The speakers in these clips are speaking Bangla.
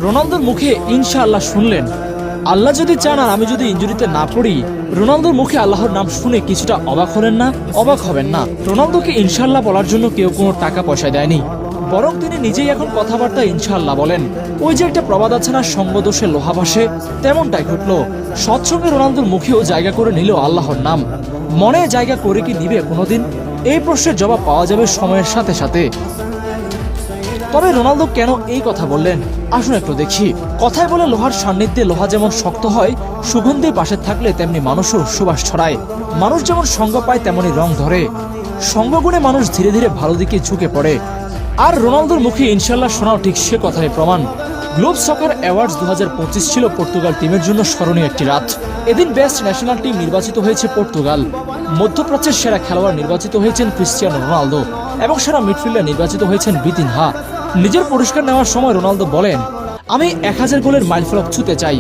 রোনালদোর মুখে ইনশাআল্লাহ শুনলেন। আল্লাহ যদি চান আর আমি যদি ইনজুরিতে না পড়ি, রোনালদোর মুখে আল্লাহর নাম শুনে কিছুটা অবাক হলেন না? অবাক হবেন না। রোনালদোকে ইনশাআল্লাহ বলার জন্য কেউ কোনো টাকা পয়সা দেয়নি, বরং তিনি নিজেই এখন কথাবার্তা ইনশাআল্লাহ বলেন। ওই যে একটা প্রবাদ আছে না, সঙ্গদোষে লোহা ভাসে, তেমনটাই ঘটলো। সৎসঙ্গে রোনালদোর মুখেও জায়গা করে নিল আল্লাহর নাম। মনে জায়গা করে কি নিবে কোনোদিন? এই প্রশ্নের জবাব পাওয়া যাবে সময়ের সাথে সাথে। তবে রোনালদো কেন এই কথা বললেন, আসুন একটু দেখি। কথায় বলে লোহার সান্নিধ্যে লোহা যেমন শক্ত হয়, সুগন্ধির পাশে থাকলে তেমনি মানুষও সুবাস ছড়ায়। মানুষ যেমন সঙ্গ পায় তেমনি রং ধরে, সঙ্গগুণে মানুষ ধীরে ধীরে ভালো দিকে ঝুঁকে পড়ে। আর রোনালদোর মুখে ইনশাআল্লাহ শোনাও ঠিক সে কথারই প্রমাণ। গ্লোব সকার অ্যাওয়ার্ডস 2025 ছিল পর্তুগাল টিমের জন্য স্মরণীয় একটি রাত। এদিন বেস্ট ন্যাশনাল টিম নির্বাচিত হয়েছে পর্তুগাল, মধ্যপ্রাচ্যের সেরা খেলোয়াড় নির্বাচিত হয়েছেন ক্রিস্টিয়ানো রোনালদো এবং সেরা মিডফিল্ডার নির্বাচিত হয়েছেন ভিতিনহা। নিজের পুরস্কার নেওয়ার সময় রোনালদো বলেন, আমি 1000 গোলের মাইলফলক ছুঁতে চাই,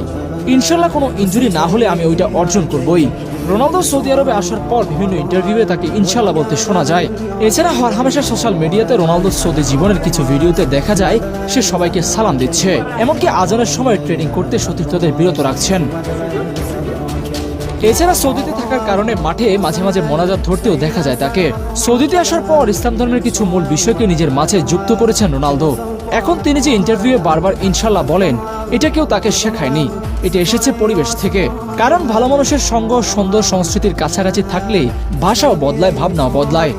ইনশাআল্লাহ কোনো ইনজুরি না হলে আমি ওইটা অর্জন করবই। রোনালদো সৌদি আরবে আসার পর বিভিন্ন ইন্টারভিউয়ে তাকে ইনশাআল্লাহ বলতে শোনা যায়। এছাড়া হরহামেশা সোশ্যাল মিডিয়াতে রোনালদোর সৌদি জীবনের কিছু ভিডিওতে দেখা যায় সে সবাইকে সালাম দিচ্ছে, এমনকি আজানের সময় ট্রেনিং করতে সতীর্থদের বিরত রাখছেন। এছাড়া সৌদিতে থাকার কারণে মাঠে মাঝে মাঝে মোনাজাত ধরতেও দেখা যায় তাকে। সৌদিতে আসার পর ইসলাম ধর্মের কিছু মূল বিষয়কে নিজের মাঝে যুক্ত করেছেন রোনালদো। এখন তিনি যে ইন্টারভিউয়ে বারবার ইনশাআল্লাহ বলেন, এটা কেউ তাকে শেখায়নি, এটা এসেছে পরিবেশ থেকে। কারণ ভালো মানুষের সঙ্গ সুন্দর সংস্কৃতির কাছাকাছি থাকলে ভাষাও বদলায়, ভাবনাও বদলায়।